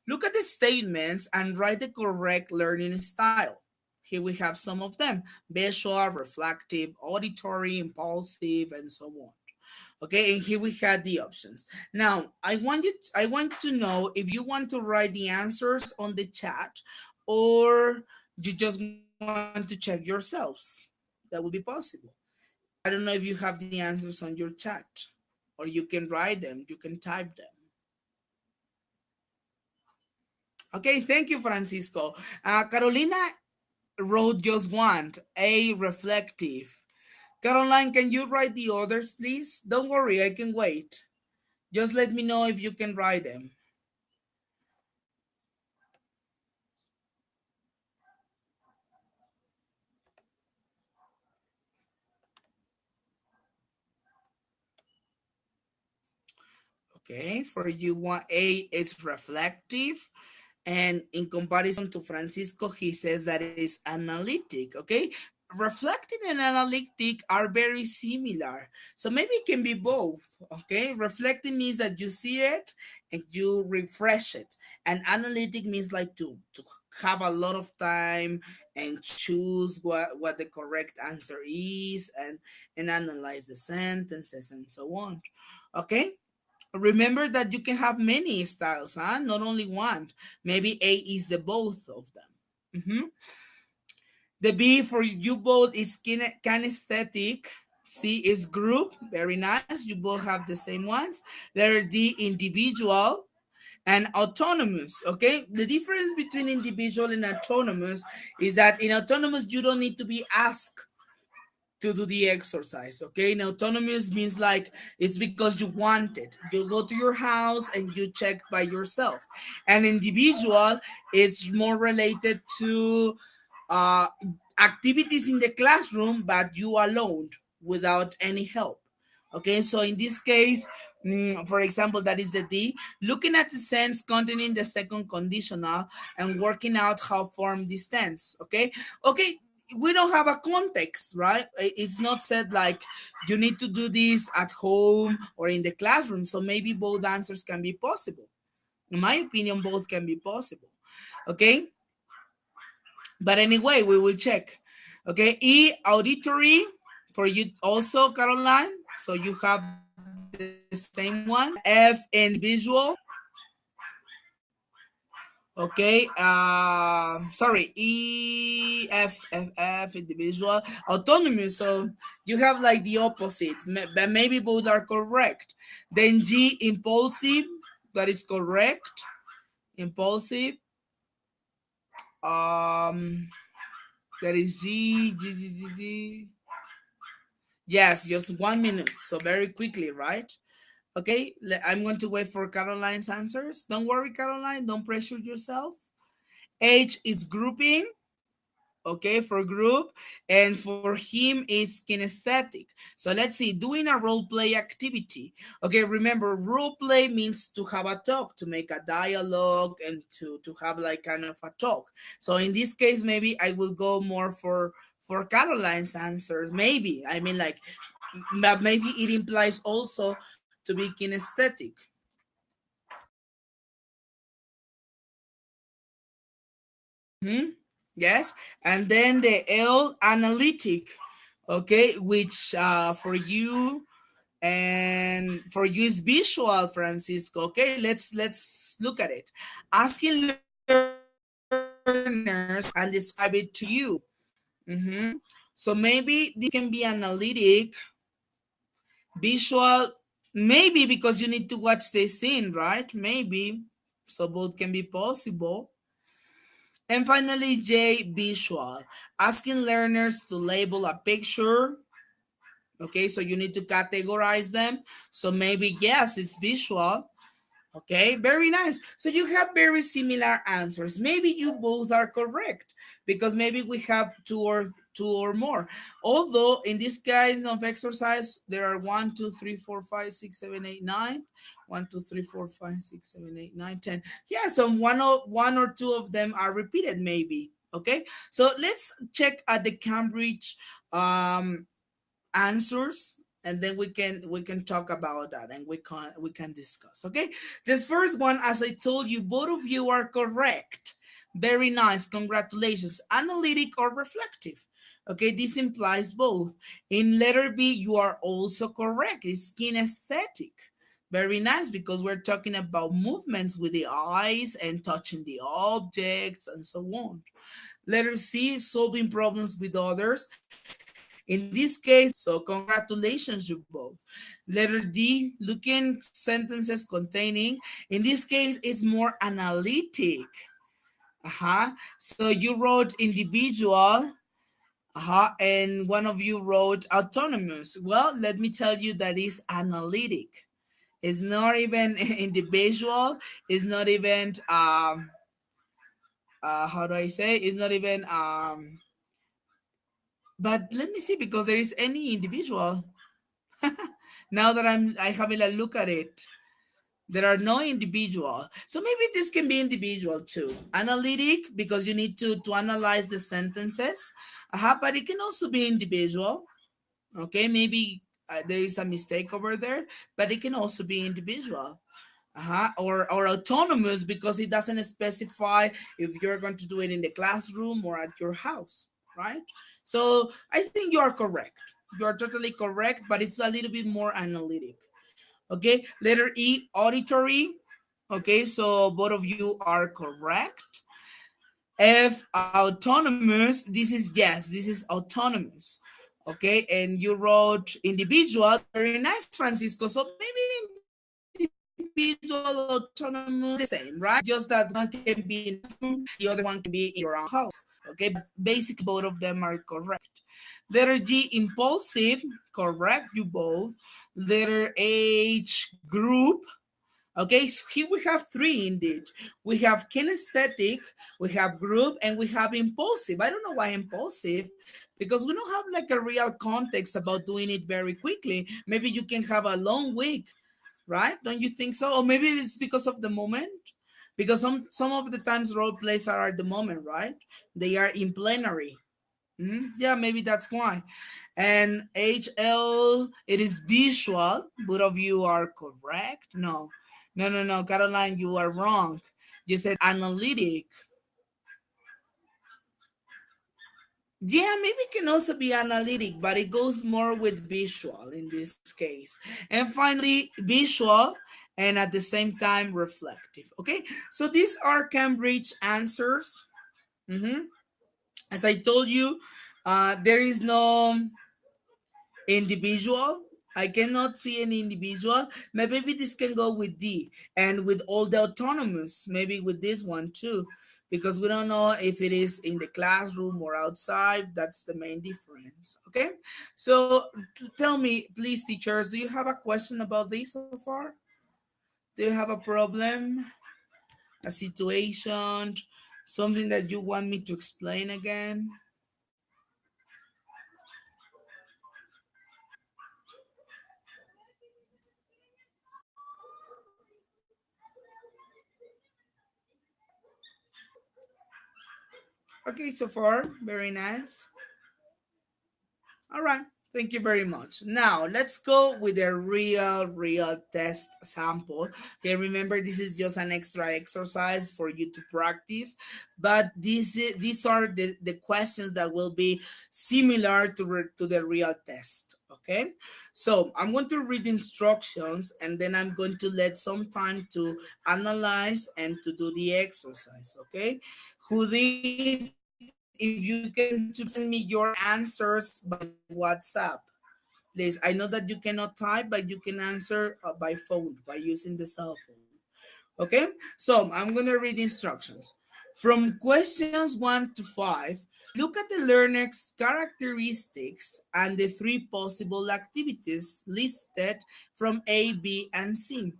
Look at the statements and write the correct learning style. Here we have some of them: visual, reflective, auditory, impulsive, and so on. Okay, and here we had the options. Now, I want to know if you want to write the answers on the chat, or you just want to check yourselves. That would be possible. I don't know if you have the answers on your chat, or you can write them, you can type them. Okay, thank you, Francisco. Carolina wrote just one, A, reflective. Caroline, can you write the others, please? Don't worry, I can wait. Just let me know if you can write them. Okay, for you, one A is reflective. And in comparison to Francisco, he says that is analytic. Okay, reflecting and analytic are very similar. So maybe it can be both. Okay, reflecting means that you see it and you refresh it. And analytic means like to have a lot of time and choose what the correct answer is and analyze the sentences and so on. Okay, remember that you can have many styles, huh? Not only one. Maybe A is the both of them. Mhm. The B for you both is kinesthetic. C is group. Very nice. You both have the same ones. Letter D, individual and autonomous. Okay, the difference between individual and autonomous is that in autonomous you don't need to be asked to do the exercise. Okay, now autonomous means like it's because you want it. You go to your house and you check by yourself. And individual is more related to uh, activities in the classroom, but you alone without any help. Okay, so in this case, for example, that is the D. Looking at the sense containing the second conditional and working out how form this tense. Okay, we don't have a context, right? It's not said like you need to do this at home or in the classroom. So maybe both answers can be possible. In my opinion, both can be possible. Okay, but anyway, we will check. Okay, E, auditory for you also, Caroline. So you have the same one. F, individual. Okay, sorry, F, individual, autonomous. So you have like the opposite, but maybe both are correct. Then G, impulsive, that is correct. Impulsive. Um, that is G. Yes, just 1 minute. So very quickly, right? Okay, I'm going to wait for Caroline's answers. Don't worry, Caroline. Don't pressure yourself. H is grouping. Okay, for group, and for him it's kinesthetic. So let's see, doing a role play activity. Okay, remember, role play means to have a talk, to make a dialogue, and to have like kind of a talk. So in this case, maybe I will go more for Caroline's answers. Maybe, I mean, like, maybe it implies also to be kinesthetic. Hmm. Yes, and then the L, analytic. Okay, which for you and for you is visual, Francisco. Okay, let's look at it. Asking learners and describe it to you. Mm-hmm. So maybe this can be analytic, visual, maybe because you need to watch the scene, right? Maybe. So both can be possible. And finally, J, visual, asking learners to label a picture. Okay, so you need to categorize them. So maybe, yes, it's visual. Okay, very nice. So you have very similar answers. Maybe you both are correct because maybe we have two or more. Although in this kind of exercise, there are 1, 2, 3, 4, 5, 6, 7, 8, 9. 1, 2, 3, 4, 5, 6, 7, 8, 9, 10. Yeah, so one or two of them are repeated, maybe. Okay, so let's check at the Cambridge answers. and then we can talk about that, and we can discuss. Okay, this first one, as I told you, both of you are correct. Very nice, congratulations. Analytic or reflective. Okay, this implies both. In letter B, you are also correct. It's kinesthetic. Very nice, because we're talking about movements with the eyes and touching the objects and so on. Letter C, solving problems with others. In this case, so congratulations, you both. Letter D, looking sentences containing. In this case, is more analytic. So you wrote individual, and one of you wrote autonomous. Well, let me tell you that is analytic. It's not even individual. It's not even how do I say? It's not even But let me see, because there is any individual. Now that I having a look at it, there are no individual. So maybe this can be individual too. Analytic, because you need to analyze the sentences. But it can also be individual. Okay, maybe there is a mistake over there, but it can also be individual. Or autonomous, because it doesn't specify if you're going to do it in the classroom or at your house, right? So I think you are correct. You are totally correct, but it's a little bit more analytic. Okay, letter E, auditory. Okay, so both of you are correct. F, autonomous. This is, yes, this is autonomous. Okay, and you wrote individual. Very nice, Francisco. So maybe individual, autonomous, the same, right? Just that one can be in a classroom, the other one can be in your own house. Okay, but basically both of them are correct. Letter G, impulsive. Correct, you both. Letter H, group. Okay, so here we have three indeed. We have kinesthetic, we have group, and we have impulsive. I don't know why impulsive, because we don't have like a real context about doing it very quickly. Maybe you can have a long week, right? Don't you think so? Or maybe it's because of the moment. Because some of the times role plays are at the moment, right? They are in plenary. Yeah, maybe that's why. And HL, it is visual. Both of you are correct. No, no, no, no. Caroline, you are wrong. You said analytic. Yeah, maybe it can also be analytic, but it goes more with visual in this case. And finally, visual and at the same time reflective. Okay, so these are Cambridge answers. Mhm. As I told you, there is no individual. I cannot see an individual. Maybe this can go with D, and with all the autonomous, maybe with this one too, because we don't know if it is in the classroom or outside. That's the main difference. Okay, so tell me, please, teachers, do you have a question about this so far? Do you have a problem, a situation, something that you want me to explain again? Okay, so far, very nice. All right. Thank you very much. Now let's go with a real test sample. Okay, remember this is just an extra exercise for you to practice, but these are the questions that will be similar to the real test. Okay, so I'm going to read instructions, and then I'm going to let some time to analyze and to do the exercise. Okay, Judith, if you can to send me your answers by WhatsApp, please. I know that you cannot type, but you can answer by phone, by using the cell phone. Okay, so I'm going to read instructions. From questions 1 to 5, look at the learner's characteristics and the three possible activities listed from A, B, and C.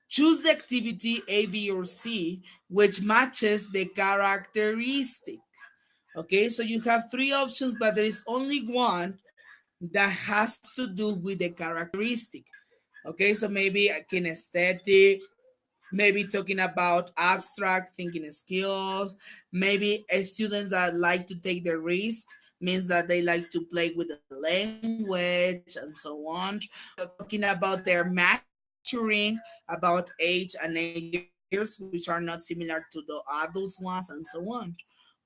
Choose the activity A, B, or C, which matches the characteristic. Okay, so you have three options, but there is only one that has to do with the characteristic. Okay, so maybe a kinesthetic, maybe talking about abstract thinking skills, maybe students that like to take the risk, means that they like to play with the language and so on. Talking about their maturing, about age and 8 years, which are not similar to the adults ones, and so on.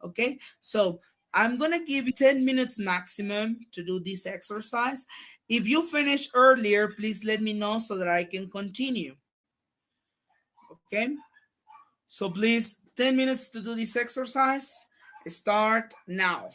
Okay, so I'm gonna give you 10 minutes maximum to do this exercise. If you finish earlier, please let me know so that I can continue. Okay, so please, 10 minutes to do this exercise. Start now.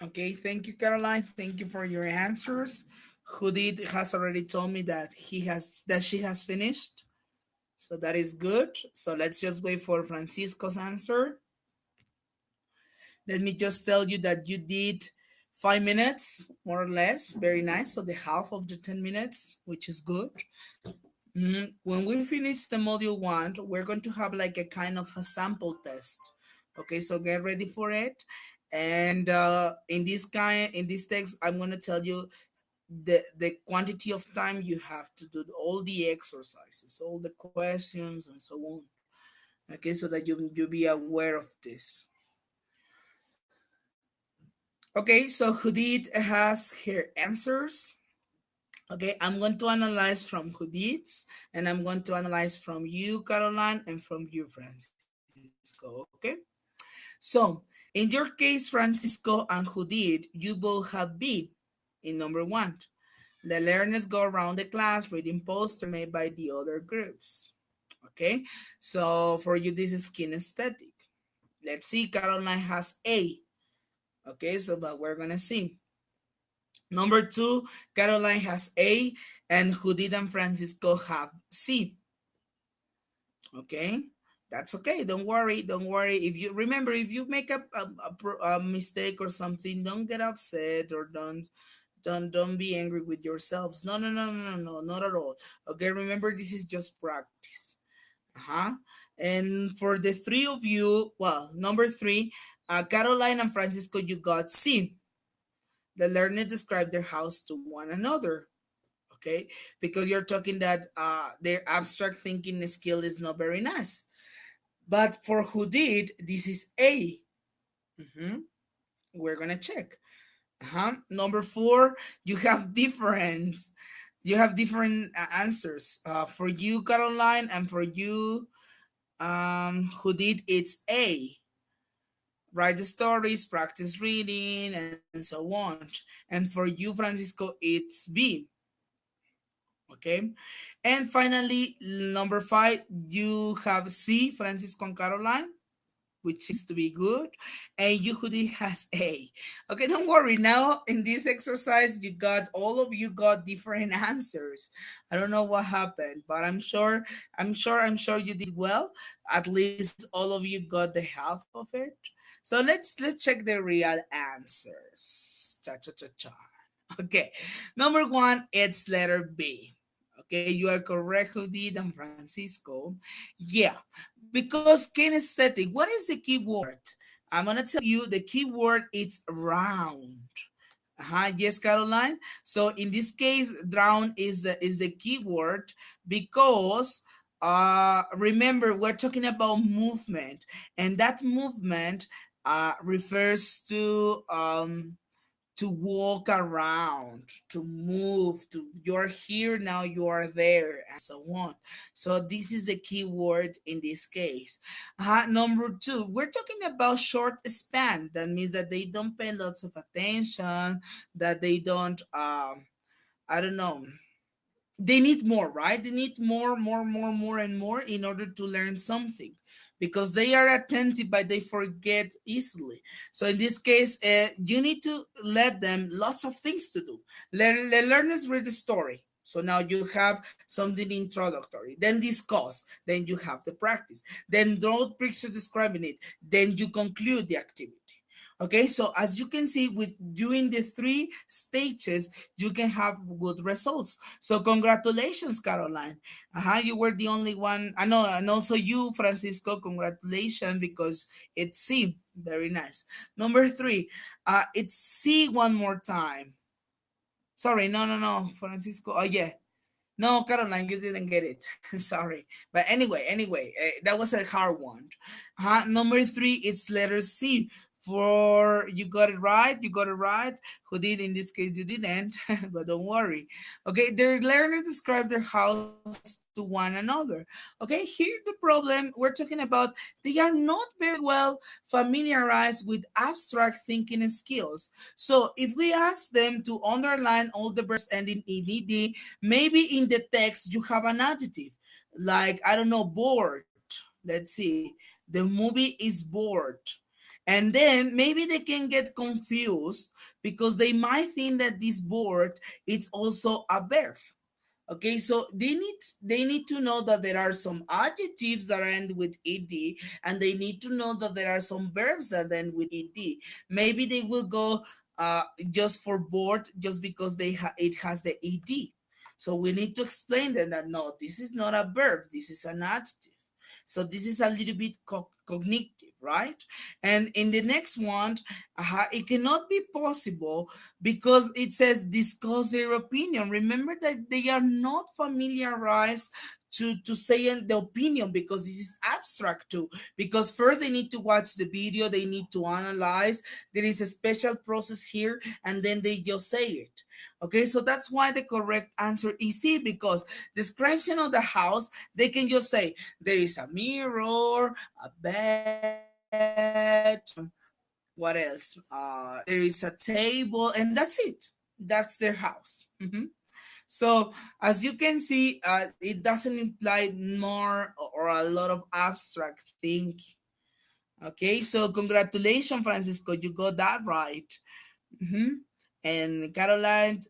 Okay, thank you, Caroline. Thank you for your answers. Judith has already told me that she has finished. So that is good. So let's just wait for Francisco's answer. Let me just tell you that you did 5 minutes, more or less. Very nice. So the half of the 10 minutes, which is good. When we finish the module one, we're going to have like a kind of a sample test. Okay, so get ready for it. And in this text, I'm going to tell you the quantity of time you have to do all the exercises, all the questions, and so on. Okay, so that you be aware of this. Okay, so Judith has her answers. Okay, I'm going to analyze from Judith's, and I'm going to analyze from you, Caroline, and from you, Francisco. Okay, so in your case, Francisco and Judith, you both have B in number one. The learners go around the class reading posters made by the other groups. Okay, so for you, this is kinesthetic. Let's see, Caroline has A. Okay, so but we're gonna see. Number two, Caroline has A, and Judith and Francisco have C. Okay, that's okay. Don't worry. Don't worry. If you remember, if you make a mistake or something, don't get upset or don't be angry with yourselves. No, no, no, no, no, no, not at all. Okay, remember this is just practice. Uh-huh. And for the three of you, well, number three, Caroline and Francisco, you got C. The learners describe their house to one another. Okay, because you're talking that their abstract thinking skill is not very nice. But for who did, this is A. Mhm. We're gonna check. Number four, you have different. You have different answers. For you, Caroline, and for you, who did, it's A. Write the stories, practice reading, and so on. And for you, Francisco, it's B. Okay. And finally, number five, you have C, Francisco and Caroline, which seems to be good. And Yehudi has A. Okay, don't worry. Now in this exercise, all of you got different answers. I don't know what happened, but I'm sure you did well. At least all of you got the half of it. So let's check the real answers. Cha cha cha cha. Okay. Number one, it's letter B. Okay, you are correct, Judith and Francisco. Yeah, because kinesthetic, what is the key word? I'm gonna tell you the key word is round. Yes, Caroline. So in this case, round is the key word because remember we're talking about movement, and that movement refers to walk around, to move, to you're here now, you are there, and so on. So this is the key word in this case. Number two, we're talking about short span. That means that they don't pay lots of attention, that they don't I don't know, they need more, right? They need more and more in order to learn something because they are attentive but they forget easily. So in this case, you need to let them lots of things to do. Let learners read the story. So now you have something introductory, then discuss, then you have the practice, then draw pictures describing it, then you conclude the activity. Okay, so as you can see, with doing the three stages, you can have good results. So congratulations, Caroline. You were the only one. I know, and also you, Francisco. Congratulations because it's C. Very nice. Number three, it's C one more time. Sorry, no, no, no, Francisco. Oh yeah, no, Caroline, you didn't get it. Sorry. But anyway, that was a hard one. Number three, it's letter C. For you got it right, you got it right. Who did in this case? You didn't, but don't worry. Okay, the learners describe their house to one another. Okay, here the problem we're talking about, they are not very well familiarized with abstract thinking skills. So if we ask them to underline all the verbs ending in ed, maybe in the text you have an adjective like, I don't know, bored. Let's see. The movie is bored. And then maybe they can get confused because they might think that this word is also a verb. Okay, so they need to know that there are some adjectives that end with ed, and they need to know that there are some verbs that end with ed. Maybe they will go just for board just because it has the ed. So we need to explain them that no, this is not a verb, this is an adjective. So this is a little bit cognitive, right? And in the next one, it cannot be possible because it says discuss their opinion. Remember that they are not familiarized to say the opinion because this is abstract too. Because first they need to watch the video, they need to analyze. There is a special process here, and then they just say it. Okay, so that's why the correct answer is C, because description of the house, they can just say there is a mirror, a bed, what else? There is a table, and that's it. That's their house. So as you can see, it doesn't imply more or a lot of abstract thinking. Okay, so congratulations, Francisco, you got that right. Mhm. And Caroline,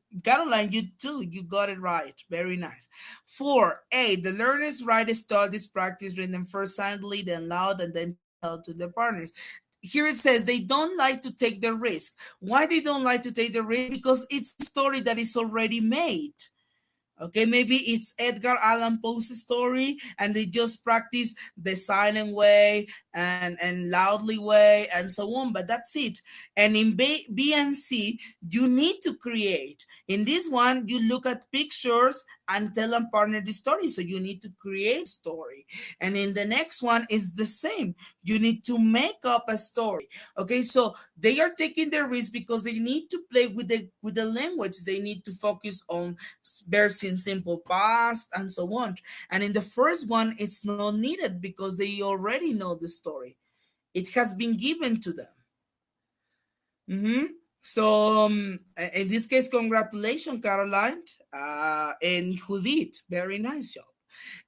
you too, you got it right. Very nice. 4A, the learners write studies, practice, read them first silently, then loud, and then tell to the partners. Here it says they don't like to take the risk. Why they don't like to take the risk? Because it's a story that is already made. Okay, maybe it's Edgar Allan Poe's story, and they just practice the silent way and loudly way and so on. But that's it. And in B and C, you need to create. In this one, you look at pictures and tell a partner the story. So you need to create a story. And in the next one, it's the same. You need to make up a story. Okay, so they are taking the risk because they need to play with the language. They need to focus on verbs in simple past and so on. And in the first one, it's not needed because they already know the story. It has been given to them. Mm-hmm. So in this case, congratulations, Caroline, and Judith. Very nice job.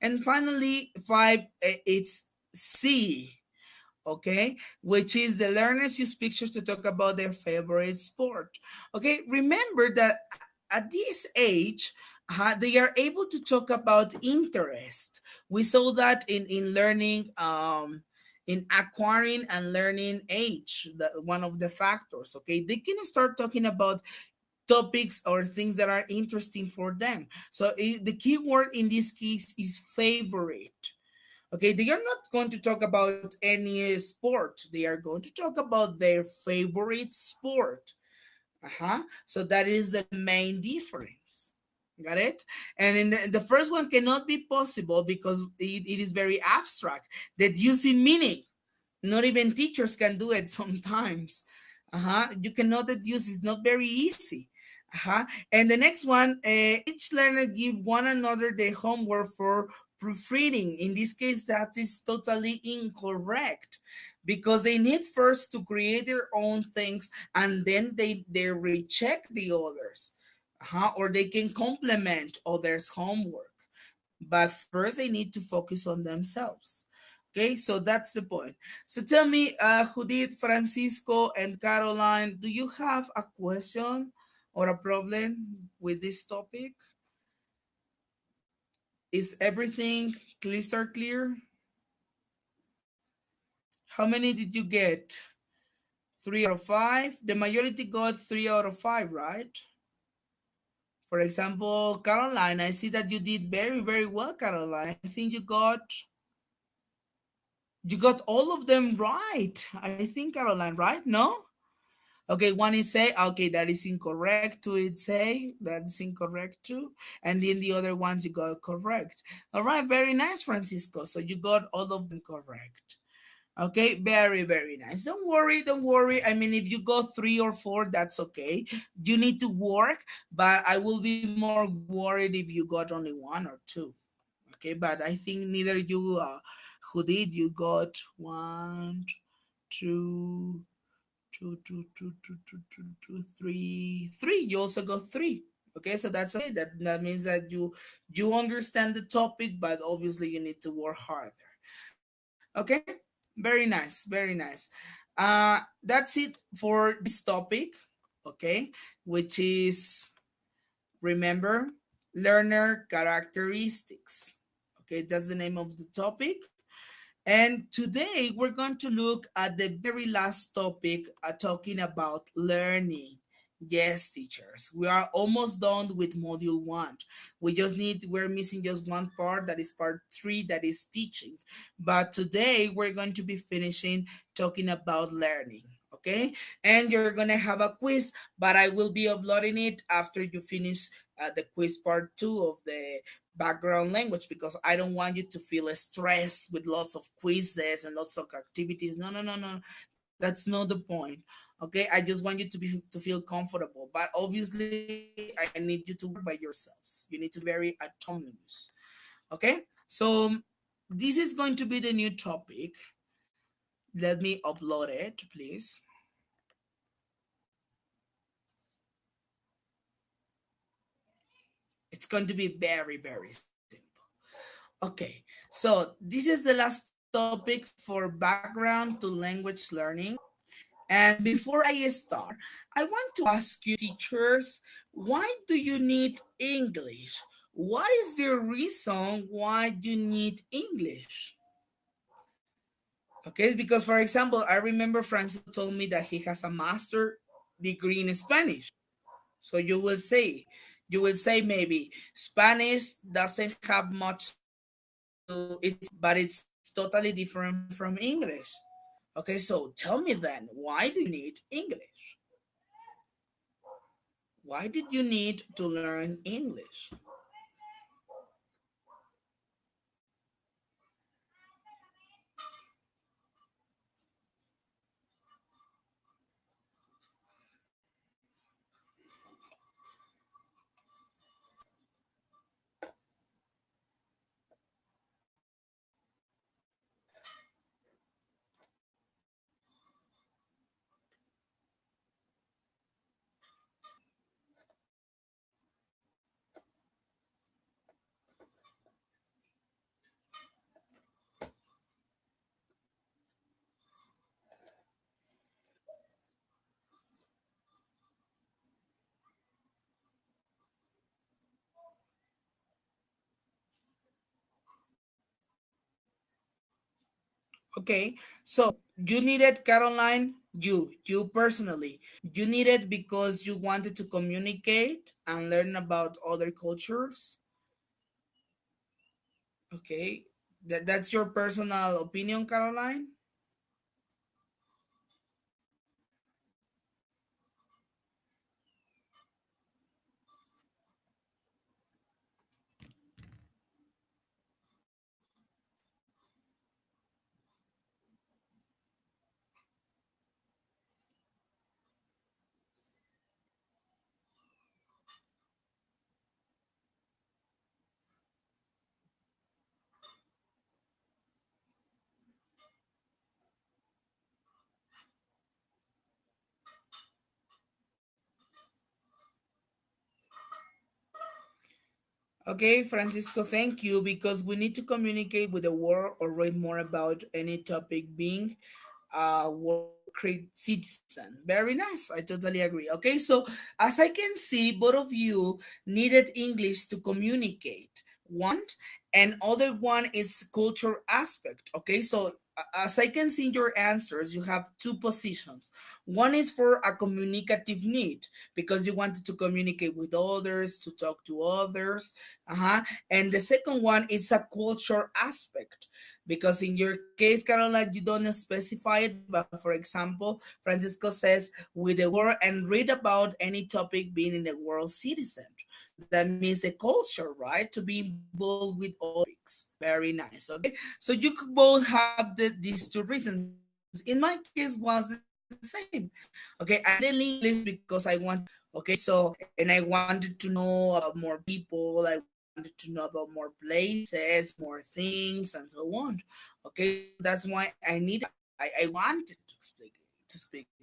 And finally, 5, it's C. Okay, which is the learners use pictures to talk about their favorite sport. Okay, remember that at this age, they are able to talk about interest. We saw that in learning, in acquiring and learning age, one of the factors. Okay, they can start talking about topics or things that are interesting for them. So the key word in this case is favorite. Okay, they are not going to talk about any sport. They are going to talk about their favorite sport. So that is the main difference. Got it? And in the first one cannot be possible because it is very abstract. That using meaning. Not even teachers can do it sometimes. You cannot deduce. It's not very easy. And the next one, each learner give one another their homework for proofreading. In this case, that is totally incorrect because they need first to create their own things, and then they recheck the others. Or they can complement others' homework. But first, they need to focus on themselves. Okay, so that's the point. So tell me, Judith, Francisco, and Caroline, do you have a question or a problem with this topic? Is everything crystal clear? How many did you get? 3 out of 5? The majority got 3 out of 5, right? For example, Caroline, I see that you did very, very well, Caroline. I think you got all of them right. I think, Caroline, right? No? Okay, one is say, okay, that is incorrect. Two is say, that is incorrect too. And then the other ones you got correct. All right, very nice, Francisco. So you got all of them correct. Okay, very, very nice. Don't worry, don't worry. I mean, if you go 3 or 4, that's okay. You need to work, but I will be more worried if you got only 1 or 2. Okay, but I think neither you, who did, you got one, two, three. You also got 3. Okay, so that's okay. That means that you understand the topic, but obviously you need to work harder. Okay, very nice, very nice. That's it for this topic, okay, which is, remember, learner characteristics. Okay, that's the name of the topic. And today we're going to look at the very last topic, talking about learning. Yes, teachers, we are almost done with module one. We're missing just one part, that is part three, that is teaching. But today we're going to be finishing talking about learning. Okay, and you're gonna have a quiz, but I will be uploading it after you finish the quiz part two of the background language, because I don't want you to feel stressed with lots of quizzes and lots of activities. No, no, no, no. That's not the point. Okay, I just want you to feel comfortable. But obviously, I need you to work by yourselves. You need to be very autonomous. Okay, so this is going to be the new topic. Let me upload it, please. It's going to be very, very simple. Okay, so this is the last topic for background to language learning. And before I start, I want to ask you, teachers, why do you need English? What is the reason why you need English? Okay, because for example, I remember Francisco told me that he has a master degree in Spanish. So you will say maybe Spanish doesn't have much to it's but it's totally different from English. Okay, so tell me then, why do you need English? Why did you need to learn English? Okay, so you needed, Caroline, you personally, you needed because you wanted to communicate and learn about other cultures. Okay, that's your personal opinion, Caroline. Okay, Francisco, thank you, because we need to communicate with the world or read more about any topic being world citizen. Very nice. I totally agree. Okay, so as I can see, both of you needed English to communicate. One, and other one is culture aspect. Okay, so as I can see in your answers, you have two positions. One is for a communicative need, because you wanted to communicate with others, to talk to others. And the second one is a culture aspect, because in your case, Caroline, you don't specify it, but for example, Francisco says with the world and read about any topic being in the world citizen. So that means the culture, right? To be involved with others. Very nice. Okay. So you could both have these two reasons. In my case, was the same. Okay. I needed English because I want, okay. So, and I wanted to know about more people. I wanted to know about more places, more things, and so on. Okay, so that's why I needed. I wanted to speak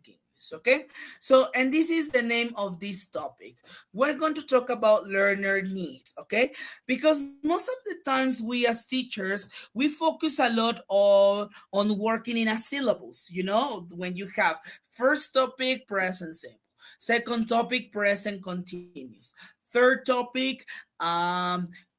English. Okay, so and this is the name of this topic. We're going to talk about learner needs. Okay, because most of the times we as teachers we focus a lot on working in a syllabus. You know, when you have first topic present simple, second topic present continuous, third topic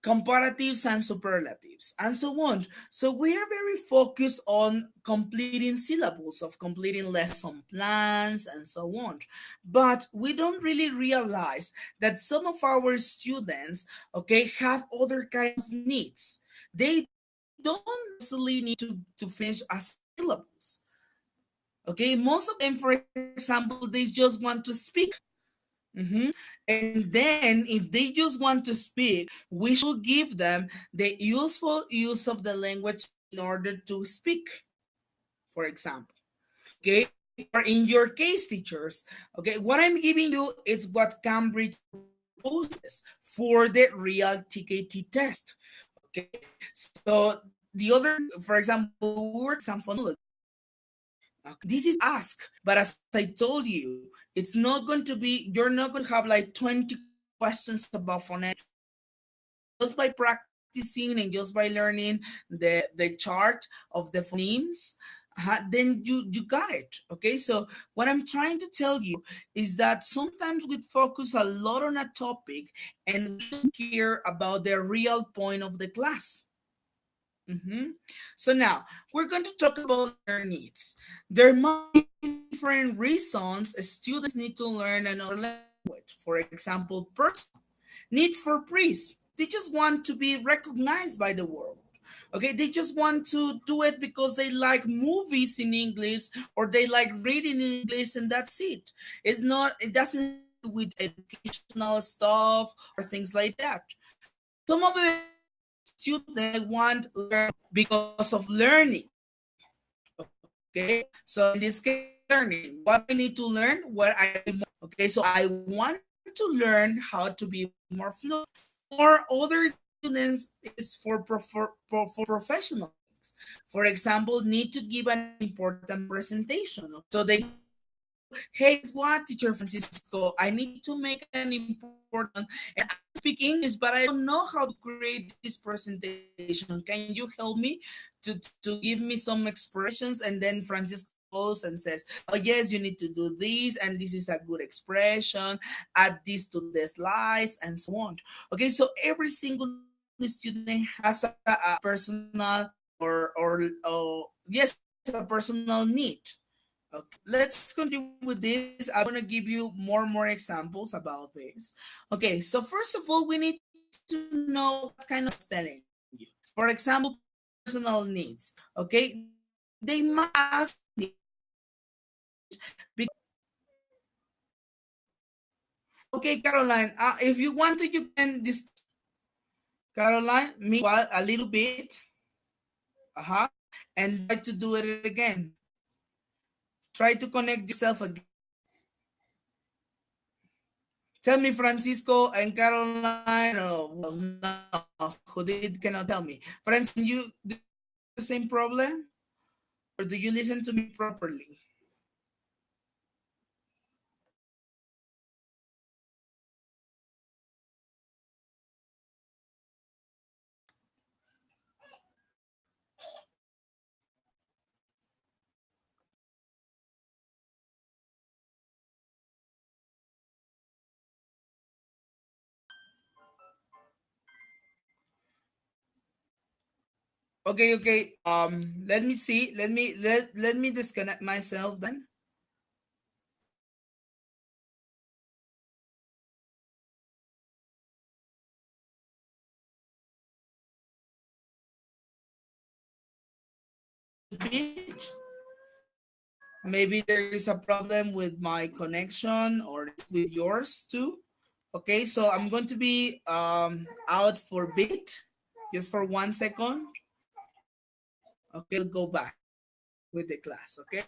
comparatives and superlatives, and so on. So we are very focused on completing syllables, of completing lesson plans, and so on. But we don't really realize that some of our students, okay, have other kind of needs. They don't necessarily need to finish a syllabus. Okay, most of them, for example, they just want to speak. Mhm. And then, if they just want to speak, we should give them the useful use of the language in order to speak, for example. Okay, or in your case, teachers, okay, what I'm giving you is what Cambridge proposes for the real TKT test. Okay, so the other, for example, we were some phonology. Okay. This is ask, but as I told you, it's not going to be, you're not going to have like 20 questions about phonetics. Just by practicing and just by learning the chart of the phonemes, then you got it. Okay, so what I'm trying to tell you is that sometimes we focus a lot on a topic and we don't care about the real point of the class. Mhm. So now we're going to talk about learner needs. There might be different reasons students need to learn another language. For example, personal needs for praise. They just want to be recognized by the world. Okay, they just want to do it because they like movies in English or they like reading in English, and that's it. It's not. It doesn't have to do with educational stuff or things like that. Some of the students want learn because of learning. Okay, so in this case, learning. What I need to learn, what I more. Okay, so I want to learn how to be more fluent. For other students, it's for professional things. For example, need to give an important presentation. So they to, hey, guess what, teacher Francisco, I need to make an important, and I speak English, but I don't know how to create this presentation. Can you help me to give me some expressions? And then Francisco goes and says, oh yes, you need to do this, and this is a good expression, add this to the slides, and so on. Okay, so every single student has a personal or yes, a personal need. Okay, let's continue with this. I'm gonna give you more examples about this. Okay, so first of all, we need to know what kind of telling you. For example, personal needs. Okay, they might ask English because okay, Caroline. If you want to, you can Caroline, me a little bit. And try to do it again. Try to connect yourself again. Tell me, Francisco and Caroline. Oh, well, no, Judith cannot tell me. Friends, can you do you have the same problem, or do you listen to me properly? Okay, okay. Let me see. Let me disconnect myself then. Bit. Maybe there is a problem with my connection or with yours too. Okay, so I'm going to be out for a bit, just for 1 second. Okay, we'll go back with the class. Okay.